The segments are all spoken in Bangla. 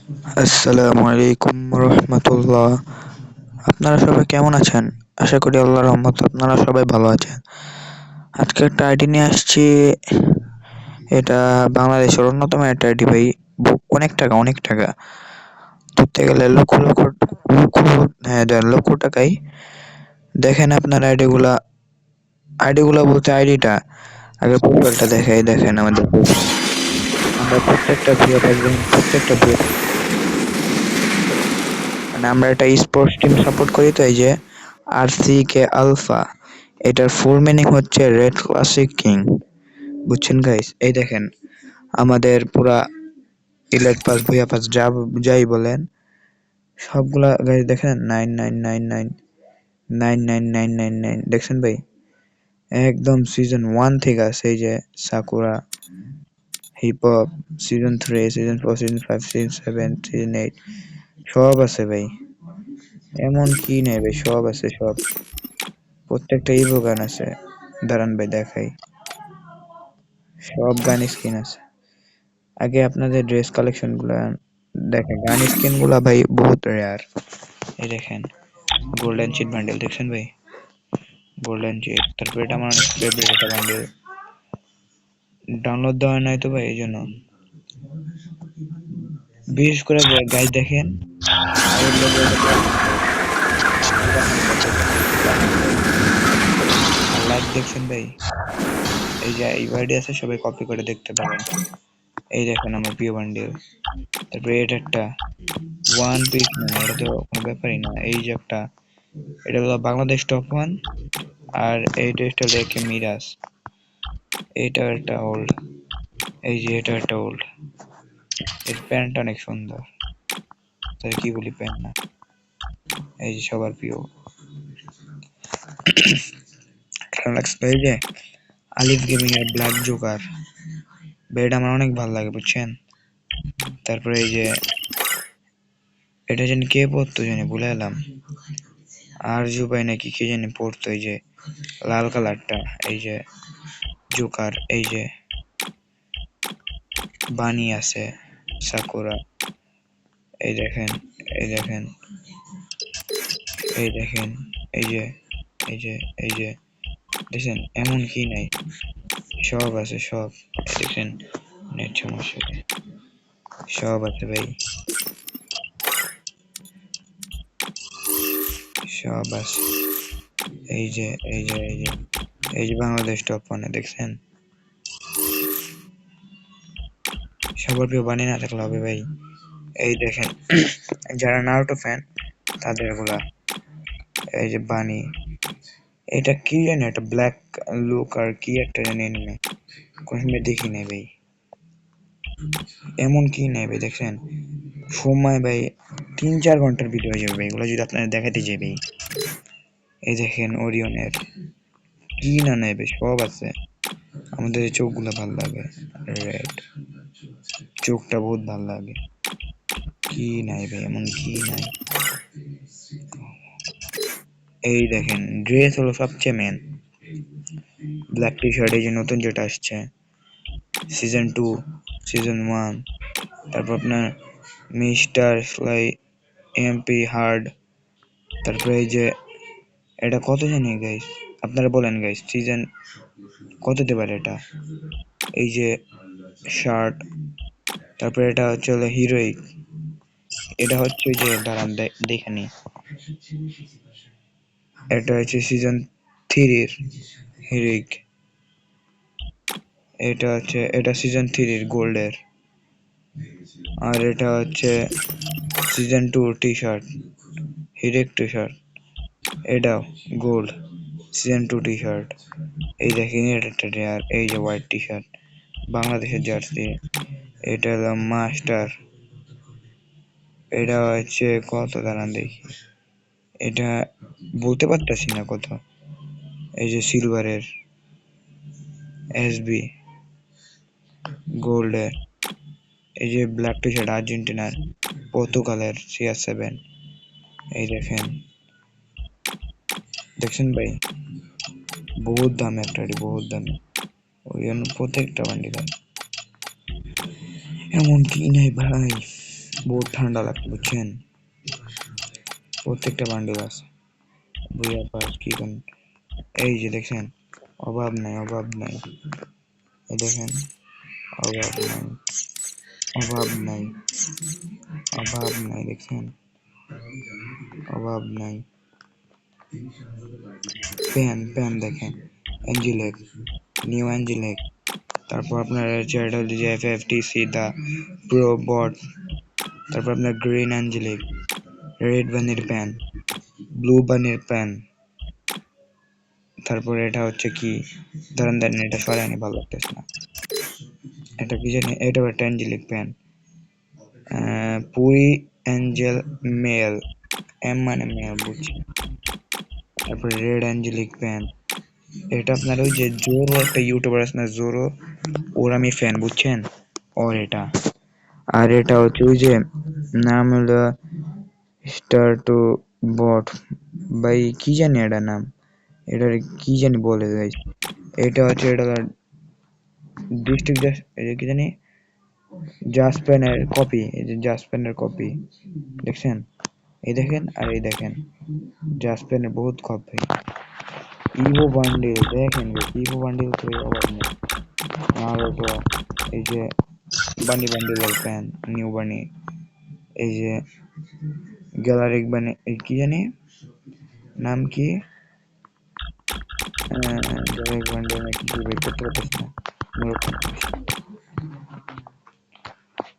আসসালামু আলাইকুম রহমতুল্লাহ। আপনারা সবাই কেমন আছেন? আশা করি আল্লাহর রহমতে আপনারা সবাই ভালো আছেন। আজকে একটা আইডি নিয়ে আসছি। এটা বাংলাদেশের অন্যতম একটা আইডি ভাই। অনেক টাকা ধরতে গেলে লক্ষ হ্যাঁ লক্ষ টাকাই। দেখেন আপনার আইডিগুলা বলতে আইডিটা আগে প্রোফাইলটা দেখেন আমাদের প্রোফাইল। আমরা প্রত্যেকটা ভিডিও মানে আমরা একটা স্পোর্টস টিম সাপোর্ট করি, তো এই যে আরসিকে আলফা, এটার ফুল মিনিং হচ্ছে রেড ক্লাসিক কিং। বুঝছেন গাইস? এই দেখেন আমাদের পুরা ইলাইট পাস ভুয়া পাস যাই বলেন সবগুলা গাইস দেখেন 9999999999 দেখছেন ভাই? একদম সিজন 1 থেকে আছে। এই যে sakura, hip hop, season 3, season 4, season 5, season 7, season 8 সব আছে ভাই। এমন কি নেই ভাই, সব আছে সব। প্রত্যেকটা ইভো গান আছে। দাঁড়ান ভাই দেখাই। সব গান স্কিন আছে। আগে আপনাদের ড্রেস কালেকশন গুলা দেখেন। গান স্কিন গুলা ভাই বহুত রেয়ার। এই দেখেন গোল্ডেন চিট বান্ডেল দেখছেন ভাই? Golden cheat. তারপর এটা আমার অনেক ফেভারিট একটা বান্ডেল। ডাউনলোড দেওয়া নাই তো ভাই, এই জন্য। বিশেষ করে গাইজ দেখেন আগের লোকের এটা প্লাটিনাম ভাই। সুপার হান্টার দেখেন, সুপার হান্টার। আর লাইক দেখছেন ভাই? এই যে এই বাড়ি আছে, সবাই কপি করে দেখতে পারেন। এই দেখেন আমার প্রিয় বান্ডেল। তারপরে এটা একটা ওয়ান পিস, মানে এটা তো কোনো ব্যাপারই না। এই যে একটা, এটা হলো বাংলাদেশ টপ 1। আর এই ড্রেসটা দেখে মিরাজ। এইটা একটা ওল্ড। এই যে এটা একটা ওল্ড। এর প্যান্টটা অনেক সুন্দর, তাই কি বলি প্যান্ট না। এই যে সবার প্রিয় ট্রালাক্স ভাই, যে আলিফ গেমিং এর ব্ল্যাক জোকার। এটা আমার অনেক ভালো লাগে, বুঝছেন? তারপরে এই যে এটা জানি কে পড়তো, জানি ভুলে এলাম। আর জুবাই নাকি কে জানি পড়তো, এই যে লাল কালারটা। এই যে জোকার। এই যে বানি আছে, সাকুরা। এই দেখেন, এই দেখেন, এই দেখেন, এই যে এই যে এই যে দেখেন, এমন কি নাই, সব আছে সব। দেখেন নেট সমস্যা, সব আছে ভাই, সব আছে। এই যে এই যে এই যে এই যে বাংলাদেশ টপ 1 দেখছেন? সবার প্রিয় বানি না থাকলে হবে ভাই। এই দেখেন যারা নারুটো ফ্যান তাদের গুলা। এই যে বানি। এটা কি জানি, একটা ব্ল্যাক লুক আর কি একটা জানি এনিমে, কোন সময় দেখি নাই ভাই। এমন কি নাই ভাই, দেখছেন? সময় ভাই 3-4 ঘন্টার ভিডিও হয়ে যাবে ভাই এগুলো যদি আপনারা দেখাতে যাই ভাই। এই দেখেন ওরিয়নের কি না নাই ভাই, সব আছে। আমাদের এই চোখগুলো ভাল লাগে, রেড চোখটা বহুত ভাল লাগে। কি নাই ভাই, এমন কি নাই। এই দেখেন ড্রেস হলো সবচেয়ে মেন। ব্ল্যাক টি শার্ট, এই যে নতুন যেটা আসছে সিজন 2, সিজন 1। তারপর আপনার মিস্টার ফ্লাই, এমপি হার্ড। তারপরে এই যে এটা কত জানি গাইস, আপনারা বলেন গাইস, সিজন কততে পারে এটা? এই যে শার্ট। তারপরে এটা হচ্ছে হলো হিরোইক। এটা হচ্ছে ওই যে দাঁড়ান দেখে নি, এটা হচ্ছে সিজন 3 হিরোইক। এটা সিজন 3 গোল্ডের। আর এটা হচ্ছে সিজন 2 টি শার্ট, হিরেক টি শার্ট। এটাও গোল্ড, সিজন 2 টি শার্ট। এই দেখেন এটা একটা রেয়ার। এই যে হোয়াইট টি শার্ট, বাংলাদেশের জার্সি। এটা হলো মাস্টার। এটা হচ্ছে কত, দাঁড়ান দেখি, এটা বলতে পারতেছি না কত। এই যে সিলভারের এসবি, গোল্ডের। এই যে ব্ল্যাক টি শার্ট আর্জেন্টিনার, পর্তুগালের CR7। এই দেখেন, দেখছেন ভাই? বহুত দামে একটা, বহুত দামে। ওই জন্য প্রত্যেকটা বান্ডিল এমন কি নাই ভাই। বহুত ঠান্ডা লাগছে বুঝছেন, প্রত্যেকটা বান্ডিল আছে। বুঝা পাস কি কোন, এই যে দেখছেন, অভাব নাই অভাব নাই, এই দেখেন, অভাব নাই অভাব নাই অভাব নাই, দেখছেন, অভাব নাই। পেন পেন দেখেন, অ্যাঞ্জিলেক, নিউ অ্যাঞ্জিলেক। তারপর আপনার চ্যাটাল যে FFTC দা প্রো বট। তারপর আপনার গ্রিন অ্যাঞ্জেলিক, রেড বানির প্যান, ব্লু বানির প্যান। তারপর এটা হচ্ছে কি, ধরেন দেন এটা সরাইনি, ভালো লাগতেছে না। এটা কি জানি, এটা একটা অ্যাঞ্জেলিক প্যান, পুরি অ্যাঞ্জেল মেল, এম মানে মেল বুঝছি। তারপর রেড অ্যাঞ্জেলিক প্যান, এটা আপনার ওই যে জোরো একটা ইউটিউবার আছে না জোরো, ওর আমি ফ্যান বুঝছেন, ওর এটা। আর এটা হচ্ছে ওই যে নাম হলো স্টার টু বট, ভাই কি জানি এটা নাম, এটার কি জানি বলে ভাই। এটা হচ্ছে এটা ডিস্ট্রিক্ট, এটা কি জানি, জাসপেনের কপি, এই যে জাসপেনের কপি, দেখছেন, এই দেখেন আর এই দেখেন, জাসপেনের বহুত কপি। ইভো বান্ডিল দেখেন, ইভো বান্ডিল তো অভাব নেই। আর তো এই যে বানি বান্ডিলের প্যান, নিউ বানি, এই যে গ্যালারিক বানি, এই কি জানি নাম কি, গ্যালারিক বান্ডিল নাকি কি বের করতে পারতেছি না, মূর্খ মানুষ।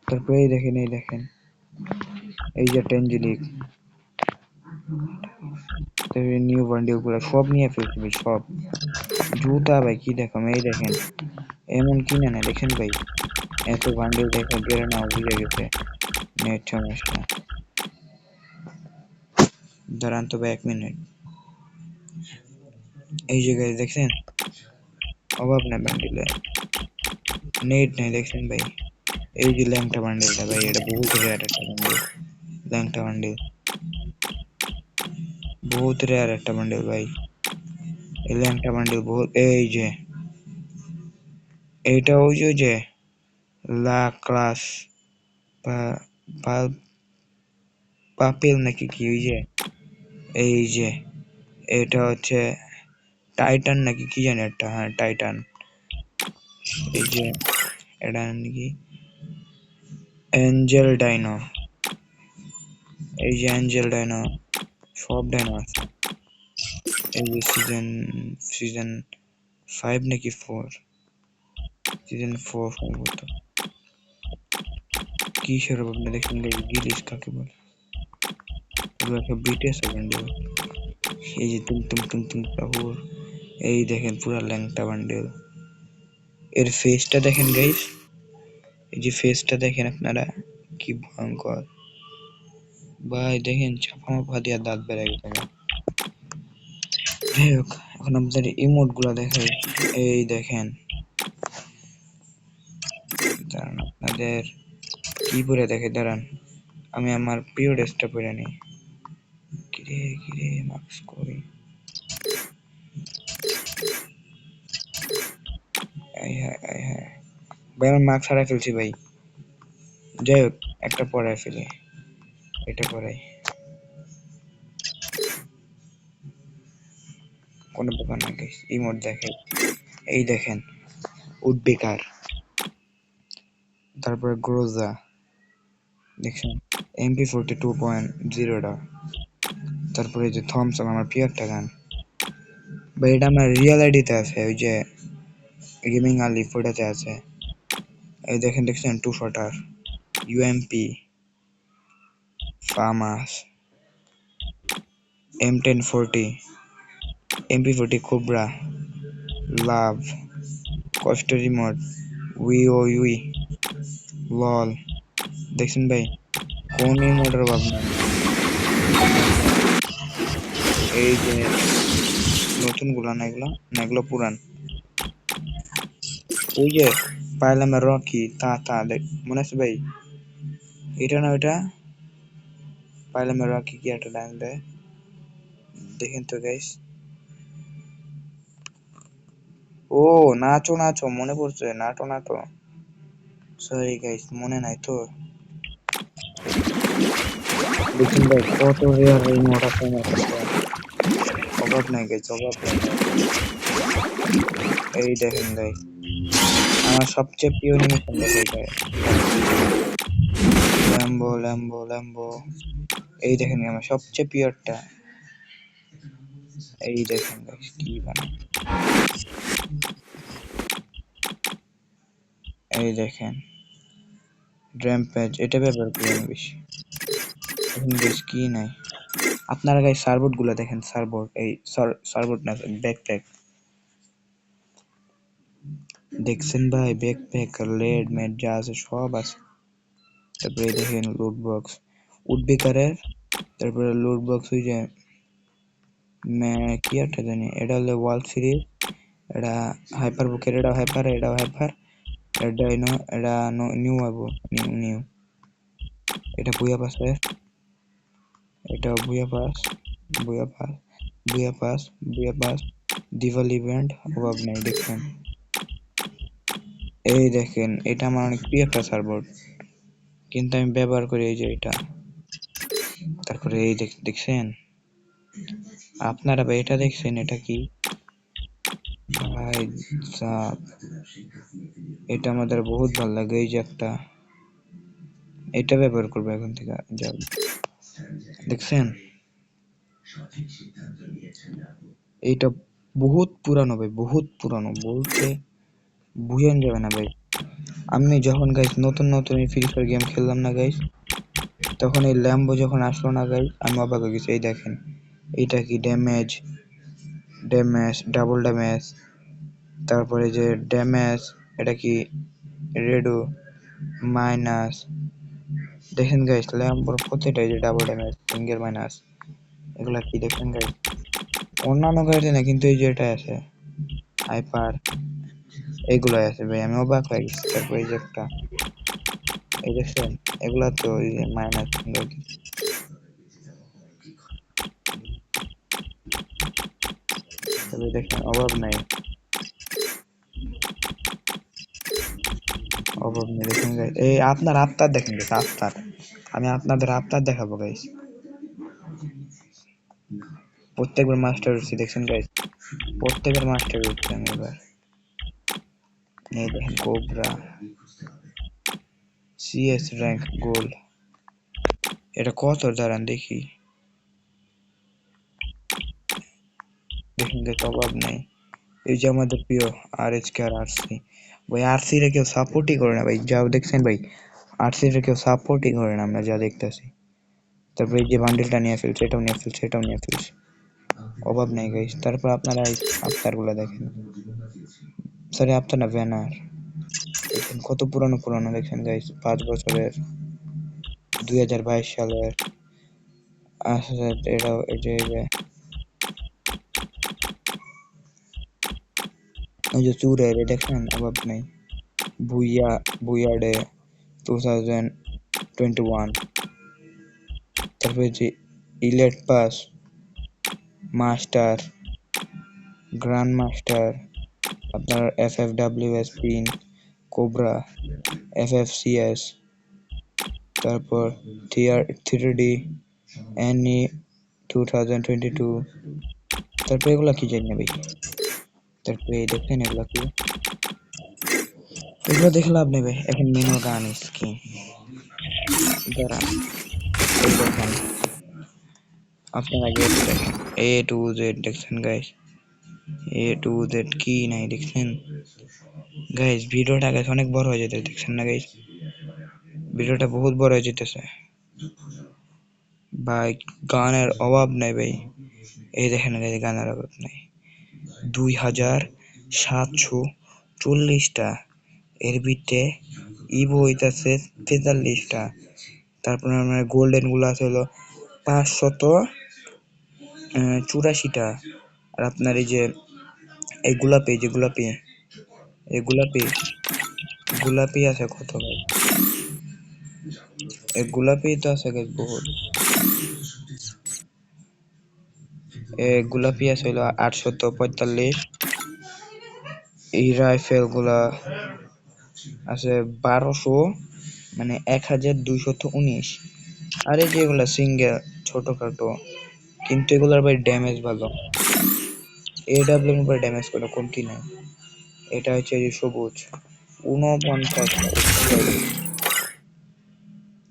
তারপরে এই দেখেন, এই দেখেন, এই যে টেনজিলিক, তারপরে নিউ বান্ডিল গুলো সব নিয়ে ফেলছি ভাই, সব। জুতা ভাই কি দেখাম, এই দেখেন, এমন কিনে না দেখেন ভাই, এত বান্ডিল দেখা গেলে না বুঝে গেছে নেট সমস্যা। দাঁড়ান তো ভাই 1 মিনিট। এই জায়গায় দেখছেন, অভাব নাই বান্ডিলে, নেট নাই দেখছেন ভাই। এই যে ল্যাংটা বান্ডিলটা ভাই, এটা বহুত রেয়ার একটা বান্ডিল, ল্যাংটা বান্ডিল, বহুত রেয়ার একটা বান্ডিল ভাই, এই ল্যাংটা বান্ডিল বহুত। এই যে এইটা ওই যে লা ক্লাস পাপেল নাকি কি, ওই যে এই যে এটা হচ্ছে টাইটান নাকি কি জানি একটা, হ্যাঁ টাইটান। এই যে এটা নাকি অ্যাঞ্জেল ডাইনো, এই যে অ্যাঞ্জেল ডাইনো, সব ডাইনো আছে। এই যে সিজন সিজন 5 নাকি 4, সিজন 4 সম্ভবত। কিসের আপনি দেখেন গিলিস কাকে বলে, এগুলো একটা বিটিএস বান্ডেল। এই যে তুম তুম তুম তুম কাপুর, এই দেখেন পুরা ল্যাংটা বান্ডেল। এর ফেসটা দেখেন গাইস, এই যে ফেসটা দেখেন আপনারা, কি ভয়ঙ্কর ভাই, দেখেন চাপা মাপা দিয়া দাঁত বেড়ে গেছে আমার। যাই হোক, এখন আপনাদের ইমোট গুলা দেখাই। এই দেখেন, দাঁড়ান আপনাদের কি পরে দেখে, দাঁড়ান আমি আমার প্রিয় ড্রেসটা পরে নিই। কিরে কিরে মাস্ক করি, আই হ্যাঁ আই হ্যাঁ ভাই, আমার মাস্ক হারাই ফেলছি ভাই। যাই হোক, একটা পরাই ফেলি, এটা পরাই, কোনো ব্যাপার না গাইস। ইমোট দেখে, এই দেখেন উডবেকার, তারপরে গ্রোজা, দেখছেন MP42.0টা, তারপরে এই যে থমসন, আমার প্রিয় একটা গান ভাই, এটা আমার রিয়েল আইডিতে আছে, ওই যে গেমিং আলি ফোটাতে আছে। এই দেখেন, দেখছেন 2 শটার, UMP, FAMAS, M1040, MP40 cobra, love, কষ্ট রিমোট, উই লল, দেখছেন ভাই, কোন ইমোটের অভাব নাই। এই যে নতুন গুলা না, এগুলো না, এগুলো পুরান। ওই যে পাইলাম রকি তা দেখ, মনে আছে ভাই, এটা না ওইটা, পাইলাম রকি কি একটা ডাক দেয়, দেখেন তো গাইস। ও নাচো নাচো, মনে পড়ছে, নাটো নাটো, সরি গাইস মনে নাই তো। দেখুন ভাই কত রেয়ার রিমোট আছে আমার কাছে, অভাব নাই গাইস, অভাব নাই। এই দেখেন গাইস, আমার সবচেয়ে প্রিয় অ্যানিমেশন দেখে গাইস, ল্যাম্বো ল্যাম্বো ল্যাম্বো। এই দেখেন আমার সবচেয়ে প্রিয়টা, এই দেখেন গাইস কি বানায়, এই দেখেন র্যাম্পেজ, এটা ব্যবহার করি আমি বেশি। এখন গাইস কি নাই, আপনারা গাইস সার্ভবোর্ড গুলা দেখেন, সার্ভবোর্ড এই সার্ভবোর্ড না ব্যাকপ্যাক দেখছেন ভাই, ব্যাকপ্যাক লেড ম্যাট যা আছে সব আছে। তারপরে এই দেখেন লুট বক্স উডবেকারের, তারপরে লুট বক্স ওই যে কি একটা জানি, এটা হলো ওয়াল সিরিজ, এটা হাইপার বুকের, এটা হাইপার, এটা হাইপার, এটা এটা নিউ আবো, নিউ নিউ, এটা বুয়া পাসের, এটা বুয়া পাস, বুয়া পাস, বুয়া পাস, বুয়া পাস, দিভাল ইভেন্ট, অভাব নেই দেখছেন। এই দেখেন এটা আমার অনেক প্রিয় একটা সার্ভার, কিন্তু আমি ব্যবহার করি এই যে এটা। তারপরে এই দেখছেন আপনারা ভাই, এটা দেখছেন এটা কি ভাই সাব, এটা আমাদের বহুত ভালো লাগে, এই যে একটা, এটা ব্যবহার করবো এখন থেকে যাও। দেখছেন এইটা বহুত পুরানো ভাই, বহুত পুরানো বলতে বুঝান যাবে না ভাই। আমি যখন গাইস নতুন নতুন এই ফ্রি ফায়ার গেম খেললাম না গাইস, তখন এই ল্যাম্বো যখন আসলো না গাইস, আমি অবাক হয়ে গেছি। এই দেখেন এটা কি ড্যামেজ, ড্যামেজ ডাবল ড্যামেজ, তারপরে যে ড্যামেজ, এটা কি রেডো মাইনাস, দেখেন গাইস ল্যাম্বোর প্রত্যেকটা এই যে ডাবল ড্যামেজ সিঙ্গেল মাইনাস, এগুলা কি দেখেন গাইস, অন্যান্য গাড়িতে না কিন্তু এই যে এটা আছে হাইপার, এইগুলাই আছে ভাই, আমি অবাক হয়ে গেছি। তারপরে এই যে একটা, এই দেখছেন এগুলা তো এই যে মাইনাস সিঙ্গেল, তবে দেখেন অভাব নাই, অভাব নেই দেখেন গাইস। এই আপনার আফতার দেখেন গাইস, আফতার, আমি আপনাদের আফতার দেখাবো গাইস, প্রত্যেকবার মাস্টার হচ্ছি দেখছেন গাইস, প্রত্যেকের মাস্টার হচ্ছে আমি এবার। এই দেখেন কোবরা সিএস র্যাঙ্ক গোল্ড, এটা কত দাঁড়ান দেখি, দেখেন গাইস অভাব নাই। এই যে আমাদের প্রিয় আর এইচ কে আর আরসি, ভাই আরসি রে কেউ সাপোর্টই করে না ভাই, যাও দেখছেন ভাই আরসি রে কেউ সাপোর্টই করে না, আমরা যা দেখতেছি। তারপরে এই যে বান্ডেলটা নিয়ে ফেলছে, এটাও নিয়ে ফেলছে, এটাও নিয়ে ফেলছে, অভাব নেই গাইস। তারপর আপনারা এই আফতার গুলা দেখেন, সরি আফতার না ব্যানার, দেখেন কত পুরানো পুরানো দেখছেন গাইস, 5 বছরের, 2022 সালের। আচ্ছা এটাও এই যে ওই যে চুরের দেখছেন, অভাব নেই। ভুইয়া ভুইয়া ডে 2021, তারপরে যে ইলেট পাস, মাস্টার, গ্র্যান্ড মাস্টার, আপনার FFWS পিন, কোবরা, FFCS, তারপর টিআর 3D NE 2022, তারপর এগুলা কি জানি না ভাই। তারপরে দেখেন এগুলা কি, এগুলো দেখে লাভ নেই ভাই, এখন মেনু গান স্কিন যারা, এই দেখেন আপনার আগে এটা দেখেন, A to Z দেখছেন গাইস, A to Z কি নাই দেখছেন গাইস, ভিডিওটা গাইস অনেক বড় হয়ে যেতে দেখছেন না গাইস, ভিডিওটা বহুত বড় হয়ে যেতেছে ভাই, গানের অভাব নাই ভাই। এই দেখেন গাইস গানের অভাব নাই, 2740টা, এর ভিতরে ইভো হইতাছে 43টা, তারপরে আমার গোল্ডেন গুলো আছে হলো 584টা, আর আপনার এই যে এই গোলাপি, যে গোলাপি, এই গোলাপি, গোলাপি আছে কত ভাই, এই গোলাপি তো আছে গাইস বহুত, এই গোলাপি আছে হলো 845, এই রাইফেল গুলা আছে 1200, মানে 1219, আরে যেগুলা সিঙ্গেল ছোটখাটো, কিন্তু এগুলার ভাই ড্যামেজ ভালো। এডাব্লিউ এর উপর ড্যামেজ কোনো কমতি নাই। এটা হচ্ছে যে সবুজ 49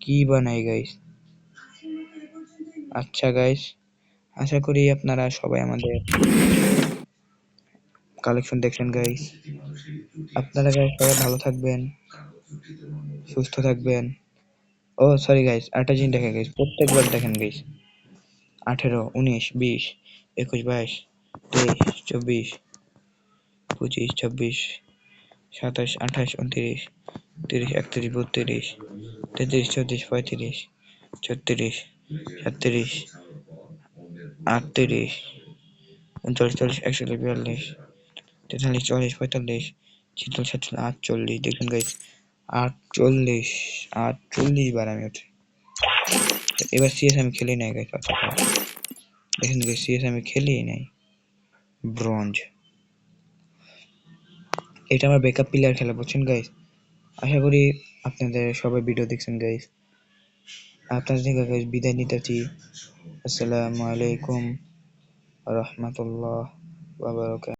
কি বানাই গাইস। আচ্ছা গাইস, আশা করি আপনারা সবাই আমাদের কালেকশন দেখছেন গাইস। আপনারা গাইস সবাই ভালো থাকবেন, সুস্থ থাকবেন। ও সরি গাইস, আরেকটা জিনিস দেখেন গাইস, প্রত্যেকবার দেখেন গাইস 18, 19, 20, 21, 22, 23, 24, 25, 26, 27, 28, 29, 30, 31, 32, 33, 34, 35, 36, 37, 38, 39, 40, 41, 42, 43, 44, 45, 46, 47, 48, দেখুন গাইস 48, 48 বার আমি উঠি। এবার সিএস আমি খেলি নাই গাইস। আচ্ছা দেখেন গাইস, সিএস আমি খেলি নাই, ব্রোঞ্জ। এটা আমার ব্যাকআপ প্লেয়ার খেলা, বুঝছেন গাইস। আশা করি আপনাদের সবাই ভিডিও দেখছেন গাইস। আপনাদের থেকে গাইস বিদায় নিতেছি। আসসালামু আলাইকুম রাহমাতুল্লাহ ওয়া বারাকাতুহু।